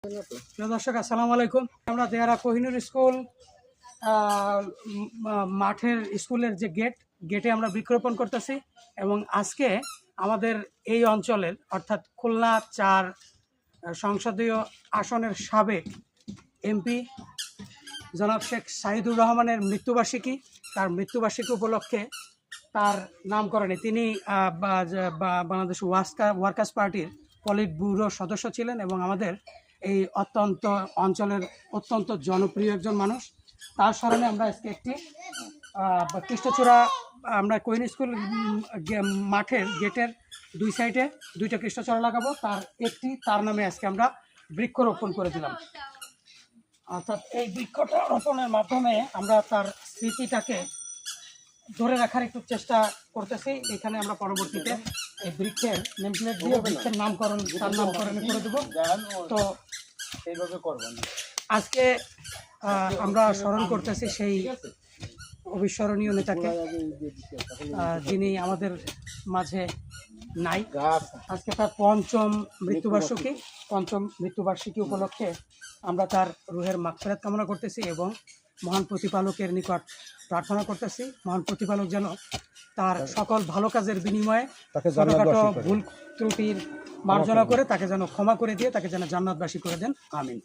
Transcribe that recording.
দর্শক আসসালামু আলাইকুম। আমরা দেয়ারা কোহিনুর স্কুল মাঠের স্কুলের যে গেটে আমরা বৃক্ষরোপণ করতেছি এবং আজকে আমাদের এই অঞ্চলের অর্থাৎ খুলনা ৪ সংসদীয় আসনের সাবেক এমপি জনাব শেখ সাইদুর রহমানের মৃত্যুবার্ষিকী। তার মৃত্যুবার্ষিকী উপলক্ষে তার নামকরণে তিনি বাংলাদেশ ওয়ার্কার্স পার্টির পলিট ব্যুরো সদস্য ছিলেন এবং আমাদের এই অঞ্চলের অত্যন্ত জনপ্রিয় একজন মানুষ। তার স্মরণে আমরা আজকে একটি কৃষ্ণচূড়া আমরা কোহিন স্কুল মাঠের গেটের দুই সাইডে 2টা কৃষ্ণচূড়া লাগাবো, তার নামে আজকে আমরা বৃক্ষরোপণ করে দিলাম। অর্থাৎ এই বৃক্ষটা রোপণের মাধ্যমে আমরা তার স্মৃতিটাকে ধরে রাখার একটু চেষ্টা করতেছি। এখানে আমরা পরবর্তীতে এই বৃক্ষের নেমপ্লেট দিয়ে বৃক্ষের নামকরণ করে দেবো। তো এইভাবে করবেন। আজকে আমরা স্মরণ করতেছি সেই অবিস্মরণীয় নেতাকে, যিনি আমাদের মাঝে নাই। আজকে তার পঞ্চম মৃত্যুবার্ষিকী উপলক্ষে আমরা তার রুহের মাগফিরাত কামনা করতেছি এবং মহান প্রতিপালকের নিকট প্রার্থনা করতেছি, মহান প্রতিপালক যেন তার সকল ভালো কাজের বিনিময়ে ছোটখাটো ভুল ত্রুটির মার্জনা করে তাকে যেন ক্ষমা করে দিয়ে তাকে যেন জান্নাতবাসী করে দেন। আমিন।